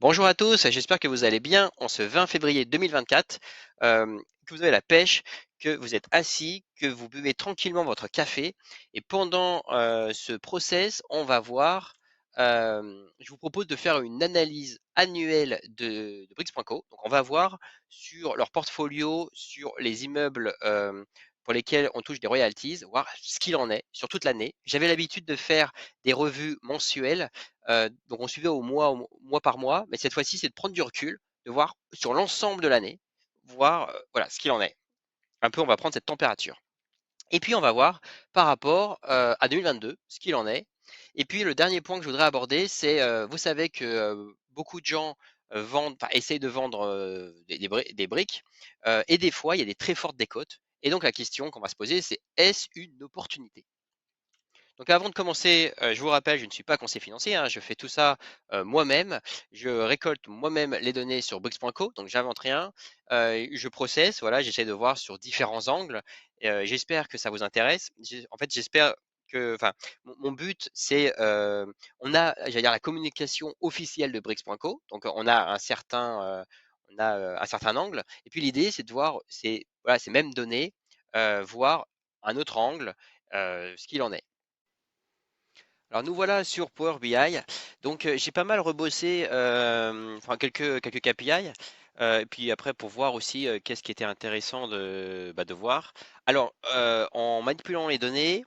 Bonjour à tous, j'espère que vous allez bien en ce 20 février 2024, que vous avez la pêche, que vous êtes assis, que vous buvez tranquillement votre café. Et pendant ce process, on va voir, je vous propose de faire une analyse annuelle de Brix.co. Donc on va voir sur leur portfolio, sur les immeubles pour lesquels on touche des royalties, voir ce qu'il en est sur toute l'année. J'avais l'habitude de faire des revues mensuelles. Donc on suivait au mois par mois, mais cette fois-ci, c'est de prendre du recul, de voir sur l'ensemble de l'année, voir voilà ce qu'il en est. Un peu, on va prendre cette température. Et puis on va voir par rapport à 2022 ce qu'il en est. Et puis le dernier point que je voudrais aborder, c'est vous savez que beaucoup de gens vendent, enfin, essayent de vendre des briques, et des fois il y a des très fortes décotes. Et donc la question qu'on va se poser, c'est est-ce une opportunité? Donc avant de commencer, je vous rappelle, je ne suis pas conseiller financier, hein, je fais tout ça moi-même. Je récolte moi-même les données sur Brix.co, donc j'invente rien. Je processe, voilà, j'essaie de voir sur différents angles. J'espère que ça vous intéresse. En fait, j'espère que, enfin, mon but, c'est, j'allais dire, la communication officielle de Brix.co. Donc on a un certain angle. Et puis l'idée, c'est de voir voilà, ces mêmes données, voir un autre angle, ce qu'il en est. Alors nous voilà sur Power BI. Donc j'ai pas mal rebossé, enfin quelques KPI. Et puis après pour voir aussi qu'est-ce qui était intéressant de voir. Alors en manipulant les données,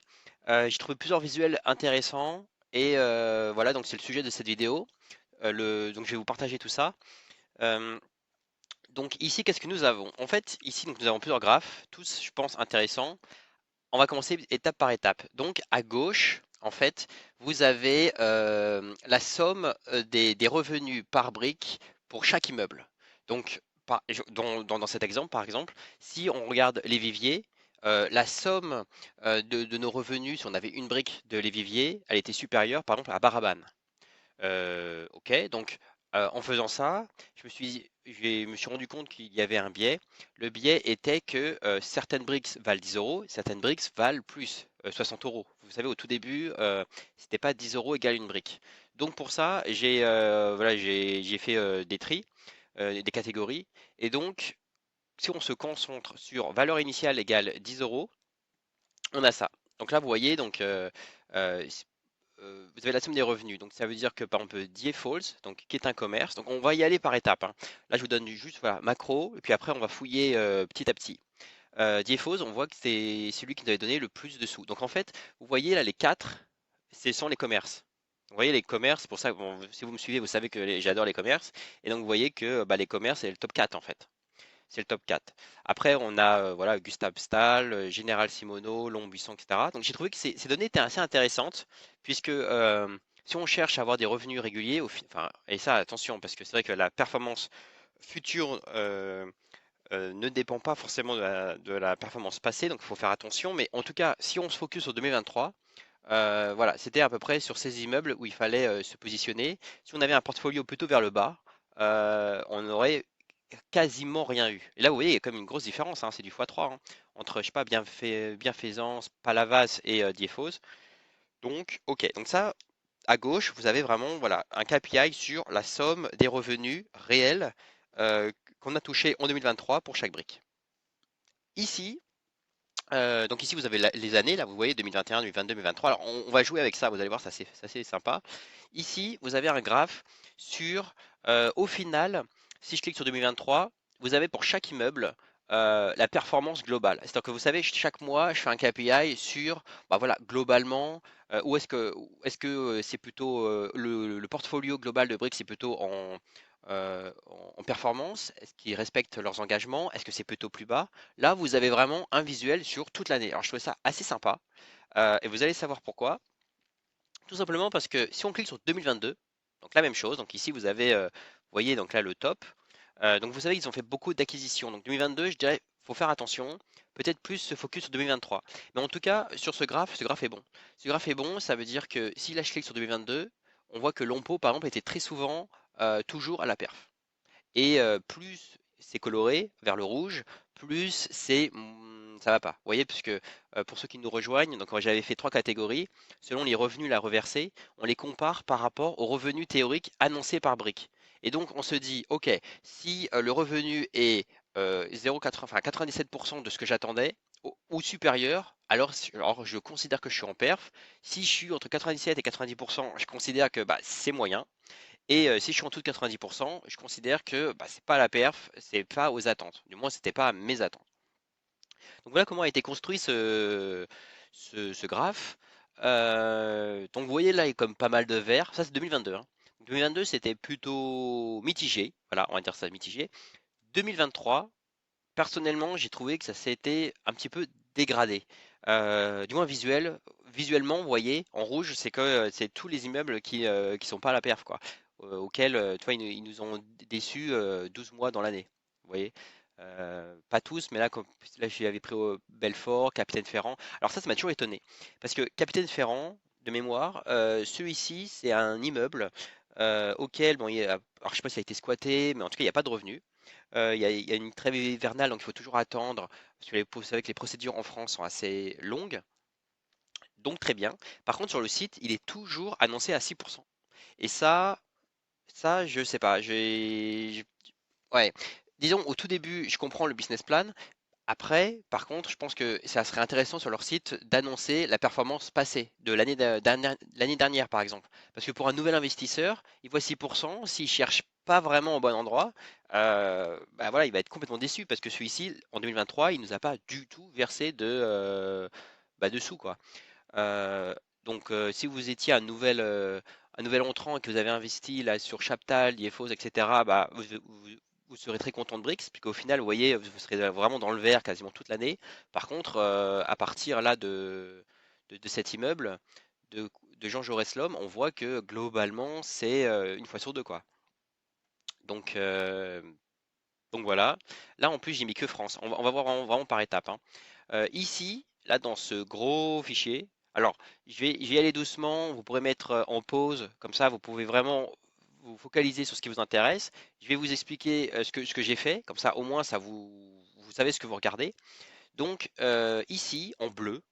j'ai trouvé plusieurs visuels intéressants. Et voilà, donc c'est le sujet de cette vidéo. Donc je vais vous partager tout ça. Euh, donc ici, qu'est-ce que nous avons? En fait, ici, donc, nous avons plusieurs graphes, tous, je pense, intéressants. On va commencer étape par étape. Donc à gauche, en fait, vous avez la somme des revenus par brique pour chaque immeuble. Donc dans cet exemple, par exemple, si on regarde les viviers, la somme de nos revenus, si on avait une brique de l'évivier, elle était supérieure, par exemple, à Baraban. Ok, donc en faisant ça, je me suis rendu compte qu'il y avait un biais. Le biais était que certaines briques valent 10 euros, certaines briques valent plus, 60 euros. Vous savez, au tout début, c'était pas 10 euros égale une brique. Donc pour ça, voilà, j'ai fait des tris, des catégories. Et donc, si on se concentre sur valeur initiale égale 10 euros, on a ça. Donc là, vous voyez, donc euh, vous avez la somme des revenus. Donc ça veut dire que par exemple Die Falls, donc qui est un commerce. Donc on va y aller par étapes, hein. Là je vous donne juste voilà, macro, et puis après on va fouiller petit à petit. Die Falls, on voit que c'est celui qui nous avait donné le plus de sous. Donc en fait, vous voyez là les quatre, ce sont les commerces. Vous voyez les commerces, pour ça, bon, si vous me suivez, vous savez que j'adore les commerces. Et donc vous voyez que bah, les commerces, c'est le top 4 en fait. C'est le top 4. Après, on a voilà, Gustave Stahl, Général Simoneau, Longbuisson, etc. Donc j'ai trouvé que ces données étaient assez intéressantes, puisque si on cherche à avoir des revenus réguliers, enfin, et ça, attention, parce que c'est vrai que la performance future ne dépend pas forcément de la performance passée, donc il faut faire attention. Mais en tout cas, si on se focus sur 2023, voilà, c'était à peu près sur ces immeubles où il fallait se positionner. Si on avait un portfolio plutôt vers le bas, on aurait quasiment rien eu. Et là, vous voyez, il y a quand même une grosse différence, hein, c'est du x3 hein, entre, je sais pas, Bienfaisance, Palavas et Diefos. Donc, ok, donc ça, à gauche, vous avez vraiment voilà, un KPI sur la somme des revenus réels euh, qu'on a touché en 2023 pour chaque brique. Ici, donc ici, vous avez les années, là, vous voyez 2021, 2022, 2023. Alors, on va jouer avec ça, vous allez voir, c'est assez sympa. Ici, vous avez un graphe sur, au final, si je clique sur 2023, vous avez pour chaque immeuble la performance globale. C'est-à-dire que vous savez, chaque mois, je fais un KPI sur, bah voilà, globalement, où est-ce que c'est plutôt le portfolio global de Brics, c'est plutôt en performance? Est-ce qu'ils respectent leurs engagements? Est-ce que c'est plutôt plus bas? Là, vous avez vraiment un visuel sur toute l'année. Alors, je trouvais ça assez sympa. Et vous allez savoir pourquoi. Tout simplement parce que si on clique sur 2022, donc la même chose. Donc ici, vous avez, vous voyez, donc là, le top. Donc vous savez, ils ont fait beaucoup d'acquisitions. Donc 2022, je dirais, faut faire attention. Peut-être plus se focus sur 2023. Mais en tout cas, sur ce graphe est bon. Ce graphe est bon, ça veut dire que si là, je clique sur 2022, on voit que l'OMPO, par exemple, était très souvent toujours à la perf. Et plus c'est coloré vers le rouge, plus ça va pas. Vous voyez, puisque pour ceux qui nous rejoignent, donc j'avais fait trois catégories, selon les revenus la reversés, on les compare par rapport aux revenus théoriques annoncés par Brick. Et donc, on se dit, OK, si le revenu est 0,80, enfin 97% de ce que j'attendais ou supérieur, alors je considère que je suis en perf. Si je suis entre 97 et 90%, je considère que bah, c'est moyen. Et si je suis en dessous de 90%, je considère que bah, c'est pas la perf, c'est pas aux attentes. Du moins, c'était pas à mes attentes. Donc voilà comment a été construit ce graphe. Donc vous voyez là, il y a comme pas mal de verts. Ça, c'est 2022, hein. 2022, c'était plutôt mitigé. Voilà, on va dire ça, mitigé. 2023, personnellement, j'ai trouvé que ça s'était un petit peu dégradé. Du moins visuellement, vous voyez, en rouge, c'est que c'est tous les immeubles qui sont pas à la perf, quoi. Auxquels, tu vois, ils nous ont déçus 12 mois dans l'année. Vous voyez? Pas tous, mais là, là, j'avais pris au Belfort, Capitaine Ferrand. Alors ça m'a toujours étonné. Parce que Capitaine Ferrand, de mémoire, celui-ci, c'est un immeuble auquel, bon, alors je sais pas si a été squatté, mais en tout cas, il n'y a pas de revenus. Il y a une trêve hivernale, donc il faut toujours attendre. Vous savez que les procédures en France sont assez longues, donc très bien. Par contre, sur le site, il est toujours annoncé à 6%. Et ça, je sais pas. Ouais. Disons, au tout début, je comprends le business plan. Après, par contre, je pense que ça serait intéressant sur leur site d'annoncer la performance passée de l'année dernière, par exemple. Parce que pour un nouvel investisseur, il voit 6%, s'il cherche pas vraiment au bon endroit, bah voilà, il va être complètement déçu parce que celui-ci, en 2023, il nous a pas du tout versé de sous, quoi. Euh, donc, si vous étiez un nouvel entrant et que vous avez investi là sur Chaptal, Liefos, etc., bah, vous serez très content de Brix, puisqu'au final, vous voyez, vous serez vraiment dans le vert quasiment toute l'année. Par contre, à partir là de cet immeuble de, de Jean Jaurès Lhomme, on voit que globalement, c'est une fois sur deux, quoi. Donc, euh, donc voilà. Là, en plus, j'ai mis que France. On va voir vraiment par étapes, hein. Ici, là, dans ce gros fichier, alors je vais y aller doucement. Vous pourrez mettre en pause, comme ça, vous pouvez vraiment vous focaliser sur ce qui vous intéresse. Je vais vous expliquer ce que j'ai fait, comme ça, au moins, vous savez ce que vous regardez. Donc, ici, en bleu,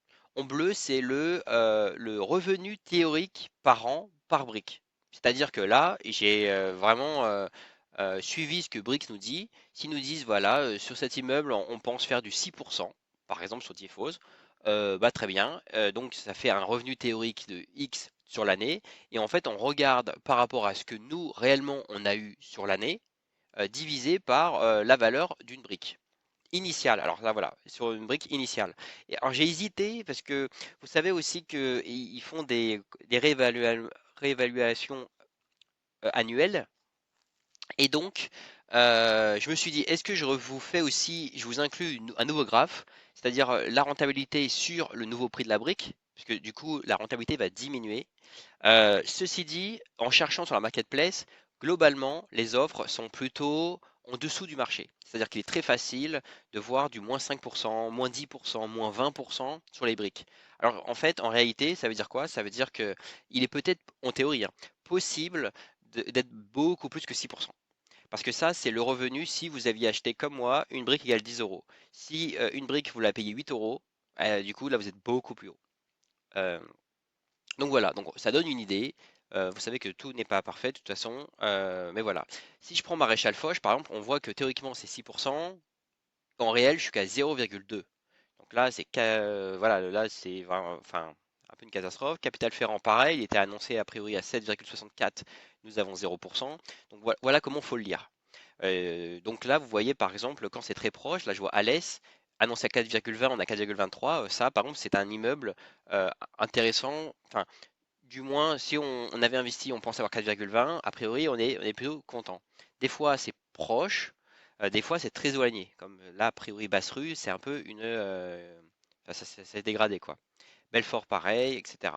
c'est le revenu théorique par an par brique. C'est-à-dire que là, j'ai vraiment suivi ce que Brix nous dit. S'ils nous disent, voilà, sur cet immeuble, on pense faire du 6%, par exemple sur Tiefos, bah, très bien. Donc, ça fait un revenu théorique de X sur l'année. Et en fait, on regarde par rapport à ce que nous, réellement, on a eu sur l'année, divisé par la valeur d'une brique initiale. Alors là, voilà, sur une brique initiale. Et alors j'ai hésité parce que vous savez aussi qu'ils font des réévaluations annuelles. Et donc, je me suis dit, est-ce que je vous inclus un nouveau graphe, c'est-à-dire la rentabilité sur le nouveau prix de la brique, puisque du coup, la rentabilité va diminuer. Ceci dit, en cherchant sur la marketplace, globalement, les offres sont plutôt en dessous du marché. C'est-à-dire qu'il est très facile de voir du moins 5%, moins 10%, moins 20% sur les briques. Alors en fait, en réalité, ça veut dire quoi? Ça veut dire que il est peut-être, en théorie, hein, possible d'être beaucoup plus que 6%. Parce que ça, c'est le revenu si vous aviez acheté comme moi une brique égale 10 euros. Si une brique, vous la payez 8 euros, du coup, là, vous êtes beaucoup plus haut. Euh, donc voilà, donc ça donne une idée. Vous savez que tout n'est pas parfait de toute façon, mais voilà. Si je prends Maréchal Foch, par exemple, on voit que théoriquement c'est 6%, en réel je suis qu'à 0,2. Donc là voilà, là c'est vraiment, enfin un peu une catastrophe. Capital Ferrand, pareil, il était annoncé a priori à 7,64, nous avons 0%. Donc voilà comment faut le lire. Donc là, vous voyez par exemple quand c'est très proche, là je vois Alès annoncé à 4,20, on a 4,23. Ça, par exemple, c'est un immeuble intéressant. Enfin, du moins, si on avait investi, on pense avoir 4,20, a priori, on est plutôt content. Des fois, c'est proche, des fois, c'est très éloigné. Comme là, a priori, Basse-Rue, c'est un peu enfin, ça s'est dégradé, quoi. Belfort, pareil, etc.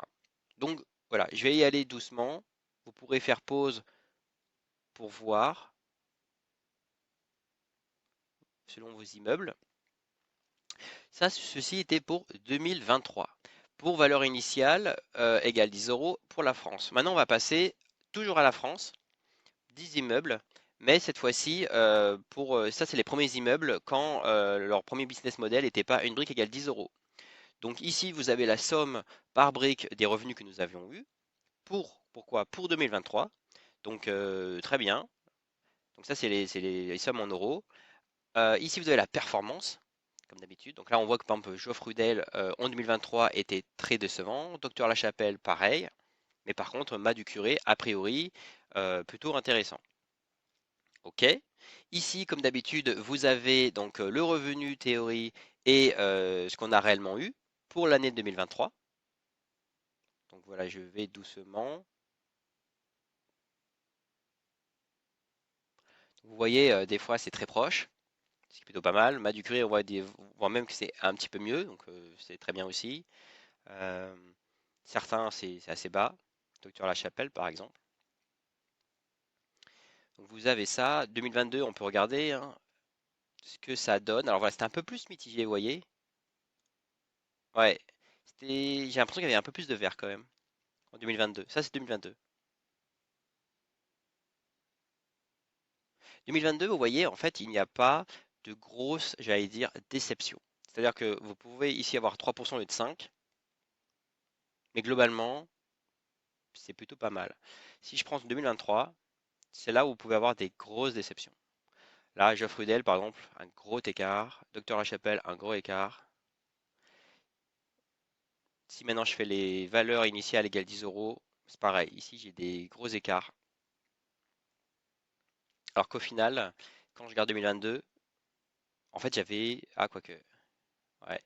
Donc, voilà, je vais y aller doucement. Vous pourrez faire pause pour voir selon vos immeubles. Ça, ceci était pour 2023. Pour valeur initiale, égale 10 euros pour la France. Maintenant, on va passer toujours à la France. 10 immeubles, mais cette fois-ci, ça, c'est les premiers immeubles quand leur premier business model n'était pas une brique égale 10 euros. Donc ici, vous avez la somme par brique des revenus que nous avions eus. Pourquoi? Pour 2023. Donc très bien. Donc ça, c'est les sommes en euros. Ici, vous avez la performance, comme d'habitude. Donc là, on voit que par exemple, Geoffre Rudel en 2023 était très décevant. Docteur Lachapelle, pareil. Mais par contre, Mas du Curé, a priori, plutôt intéressant. OK. Ici, comme d'habitude, vous avez donc le revenu théorie et ce qu'on a réellement eu pour l'année 2023. Donc voilà, je vais doucement. Vous voyez, des fois, c'est très proche, c'est plutôt pas mal. Mas du Curé, on voit même que c'est un petit peu mieux, donc c'est très bien aussi. Euh, Certains, c'est assez bas. Docteur Lachapelle, par exemple. Donc vous avez ça. 2022, on peut regarder hein, ce que ça donne. Alors voilà, c'était un peu plus mitigé, vous voyez. Ouais, j'ai l'impression qu'il y avait un peu plus de vert quand même en 2022. Ça, c'est 2022. 2022, vous voyez, en fait, il n'y a pas de grosse, j'allais dire, déception. C'est-à-dire que vous pouvez ici avoir 3% au lieu de 5, mais globalement, c'est plutôt pas mal. Si je prends 2023, c'est là où vous pouvez avoir des grosses déceptions. Là, Geoffrey Rudel, par exemple, un gros écart. Docteur Lachapelle, un gros écart. Si maintenant je fais les valeurs initiales égales 10 euros, c'est pareil. Ici, j'ai des gros écarts. Alors qu'au final, quand je regarde 2022, en fait, j'avais. Ah, quoique. Ouais.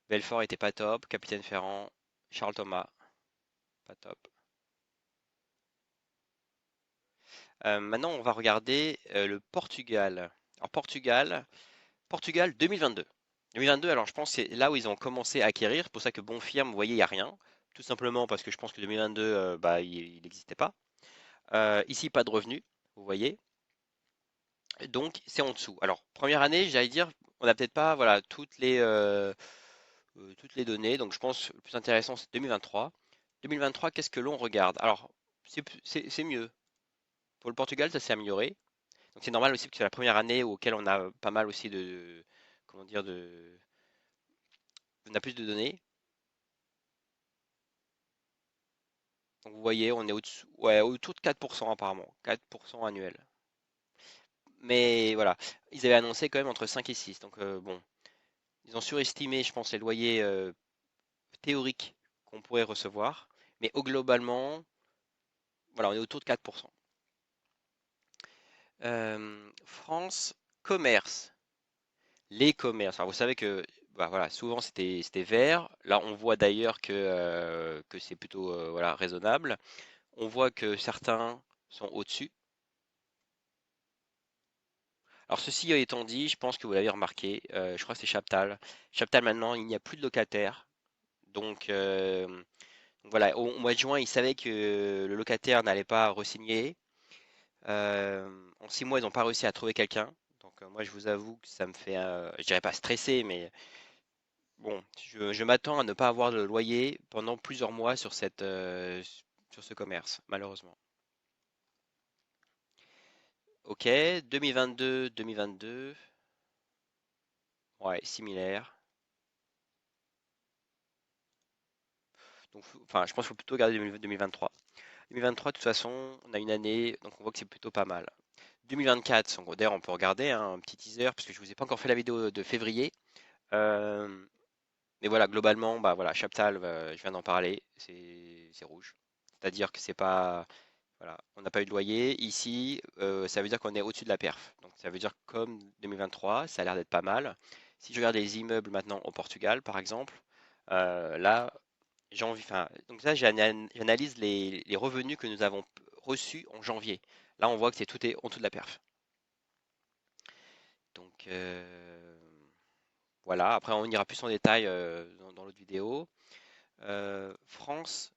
Belfort était pas top. Capitaine Ferrand, Charles Thomas, pas top. Maintenant, on va regarder le Portugal. Alors, Portugal 2022. 2022, alors je pense que c'est là où ils ont commencé à acquérir. C'est pour ça que Bonfirme, vous voyez, il n'y a rien. Tout simplement parce que je pense que 2022, bah, il n'existait pas. Ici, pas de revenus, vous voyez. Donc, c'est en dessous. Alors, première année, j'allais dire, on n'a peut-être pas voilà, toutes les données. Donc, je pense que le plus intéressant, c'est 2023. 2023, qu'est-ce que l'on regarde? Alors, c'est mieux. Pour le Portugal, ça s'est amélioré. Donc, c'est normal aussi que c'est la première année auquel on a pas mal aussi comment dire, on a plus de données. Donc, vous voyez, on est au-dessous, ouais, autour de 4% apparemment. 4% annuel. Mais voilà, ils avaient annoncé quand même entre 5 et 6. Donc, bon, ils ont surestimé, je pense, les loyers théoriques qu'on pourrait recevoir. Mais au globalement, voilà, on est autour de 4%. France, commerce. Les commerces. Alors vous savez que bah, voilà, souvent c'était vert. Là, on voit d'ailleurs que c'est plutôt voilà, raisonnable. On voit que certains sont au-dessus. Alors ceci étant dit, je pense que vous l'avez remarqué, je crois que c'est Chaptal. Chaptal maintenant, il n'y a plus de locataires. Donc voilà, au mois de juin, ils savaient que le locataire n'allait pas re-signer. En 6 mois, ils n'ont pas réussi à trouver quelqu'un. Donc moi, je vous avoue que ça me fait, je dirais pas stresser, mais bon, je m'attends à ne pas avoir de loyer pendant plusieurs mois sur ce commerce, malheureusement. Ok, 2022, 2022, ouais, similaire. Donc, enfin, je pense qu'il faut plutôt regarder 2023. 2023, de toute façon, on a une année, donc on voit que c'est plutôt pas mal. 2024, d'ailleurs, on peut regarder hein, un petit teaser, parce que je vous ai pas encore fait la vidéo de février. Euh, mais voilà, globalement, bah voilà, Chaptal, je viens d'en parler, c'est rouge. C'est-à-dire que c'est pas, voilà, on n'a pas eu de loyer. Ici, ça veut dire qu'on est au-dessus de la perf. Donc ça veut dire que comme 2023, ça a l'air d'être pas mal. Si je regarde les immeubles maintenant au Portugal, par exemple, là, enfin, donc ça, j'analyse les revenus que nous avons reçus en janvier. Là, on voit que c'est tout est en dessous de la perf. Donc voilà, après on ira plus en détail dans l'autre vidéo. France,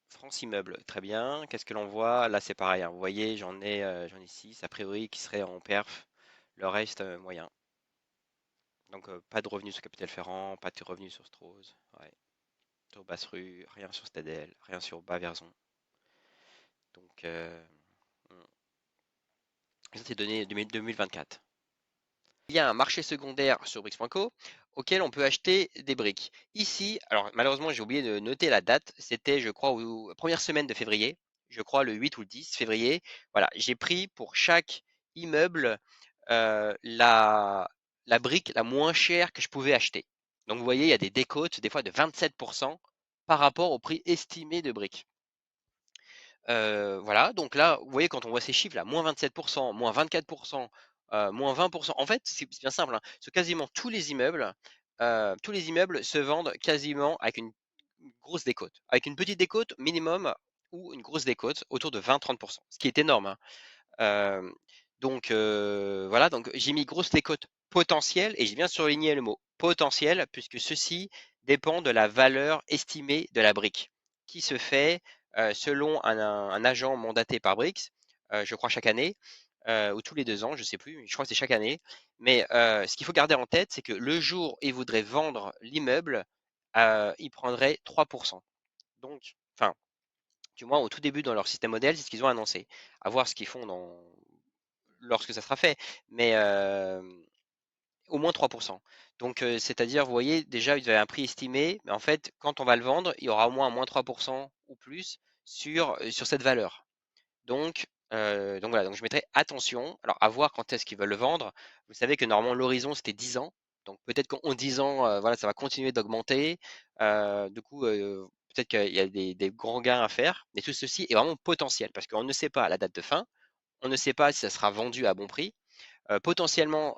France Immeuble, très bien. Qu'est-ce que l'on voit? Là, c'est pareil, hein. Vous voyez, j'en ai 6 a priori qui seraient en perf. Le reste, moyen. Donc, pas de revenus sur Capital-Ferrand, pas de revenus sur Strauss. Ouais. Sur Basse-Rue, rien sur Stadel, rien sur Bas-Verzon. Donc, ça, c'est donné 2024. Il y a un marché secondaire sur Brix.co auquel on peut acheter des briques. Ici, alors malheureusement, j'ai oublié de noter la date. C'était, je crois, première semaine de février. je crois le 8 ou le 10 février. Voilà, j'ai pris pour chaque immeuble la brique la moins chère que je pouvais acheter. Donc vous voyez, il y a des décotes des fois de 27% par rapport au prix estimé de briques. Voilà, donc là, vous voyez, quand on voit ces chiffres là, moins 27%, moins 24%, moins 20%, en fait, c'est bien simple, hein. Sur quasiment tous les immeubles se vendent quasiment avec une grosse décote. Avec une petite décote minimum ou une grosse décote autour de 20-30%, ce qui est énorme, hein. Euh, donc voilà, donc j'ai mis grosse décote potentielle et j'ai bien surligné le mot potentiel puisque ceci dépend de la valeur estimée de la brique qui se fait selon un agent mandaté par Brix, je crois chaque année ou tous les 2 ans, je sais plus, je crois que c'est chaque année. Mais ce qu'il faut garder en tête, c'est que le jour où il voudrait vendre l'immeuble, il prendrait 3%. Donc, enfin, du moins au tout début dans leur système modèle, c'est ce qu'ils ont annoncé. À voir ce qu'ils font lorsque ça sera fait, mais au moins 3%. Donc, c'est-à-dire, vous voyez, déjà, vous avez un prix estimé, mais en fait, quand on va le vendre, il y aura au moins un moins 3% ou plus sur cette valeur. Donc voilà, donc je mettrai attention. Alors, à voir quand est-ce qu'ils veulent le vendre. Vous savez que normalement, l'horizon, c'était 10 ans. Donc, peut-être qu'en 10 ans, voilà, ça va continuer d'augmenter. Du coup, peut-être qu'il y a des grands gains à faire. Mais tout ceci est vraiment potentiel parce qu'on ne sait pas la date de fin. On ne sait pas si ça sera vendu à bon prix. Potentiellement,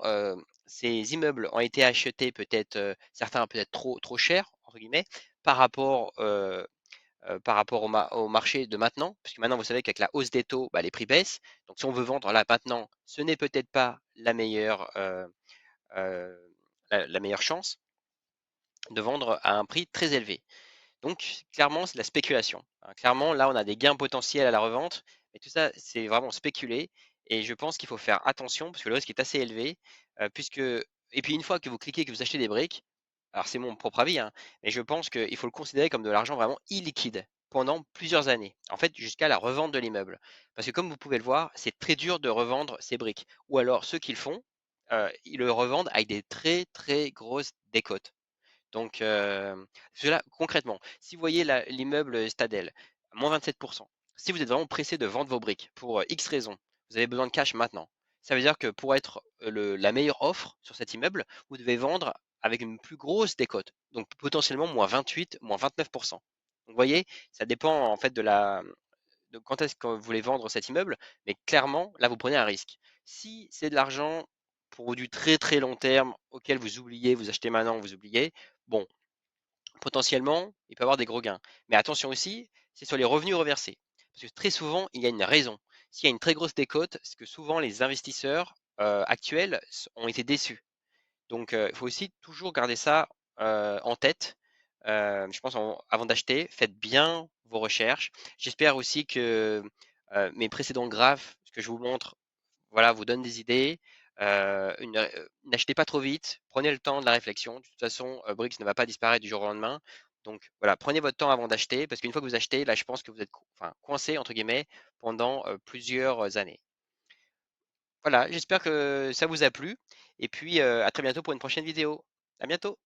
ces immeubles ont été achetés peut-être, certains peut-être trop cher, entre guillemets, par rapport, euh, par rapport au marché de maintenant, puisque maintenant vous savez qu'avec la hausse des taux, bah, les prix baissent. Donc si on veut vendre là maintenant, ce n'est peut-être pas euh, la meilleure chance de vendre à un prix très élevé. Donc, clairement, c'est de la spéculation, hein. Clairement, là, on a des gains potentiels à la revente, mais tout ça, c'est vraiment spéculé. Et je pense qu'il faut faire attention parce que le risque est assez élevé, puisque, et puis une fois que vous cliquez, que vous achetez des briques, alors c'est mon propre avis, hein, mais je pense qu'il faut le considérer comme de l'argent vraiment illiquide pendant plusieurs années, en fait, jusqu'à la revente de l'immeuble. Parce que comme vous pouvez le voir, c'est très dur de revendre ces briques. Ou alors, ceux qui le font, ils le revendent avec des très, très grosses décotes. Donc, cela, concrètement, si vous voyez l'immeuble Stadel, à moins 27%, si vous êtes vraiment pressé de vendre vos briques pour X raisons, vous avez besoin de cash maintenant. Ça veut dire que pour être la meilleure offre sur cet immeuble, vous devez vendre avec une plus grosse décote. Donc potentiellement moins 28, moins 29%. Donc, vous voyez, ça dépend en fait de quand est-ce que vous voulez vendre cet immeuble, mais clairement, là, vous prenez un risque. Si c'est de l'argent pour du très très long terme auquel vous oubliez, vous achetez maintenant, vous oubliez, bon, potentiellement, il peut y avoir des gros gains. Mais attention aussi, c'est sur les revenus reversés. Parce que très souvent, il y a une raison. S'il y a une très grosse décote, c'est que souvent les investisseurs actuels ont été déçus. Donc, il faut aussi toujours garder ça en tête. Je pense avant d'acheter, faites bien vos recherches. J'espère aussi que mes précédents graphes, ce que je vous montre, voilà, vous donne des idées. N'achetez pas trop vite, prenez le temps de la réflexion. De toute façon, Brix ne va pas disparaître du jour au lendemain. Donc voilà, prenez votre temps avant d'acheter, parce qu'une fois que vous achetez, là, je pense que vous êtes enfin, coincé, entre guillemets, pendant plusieurs années. Voilà, j'espère que ça vous a plu. Et puis, à très bientôt pour une prochaine vidéo. À bientôt.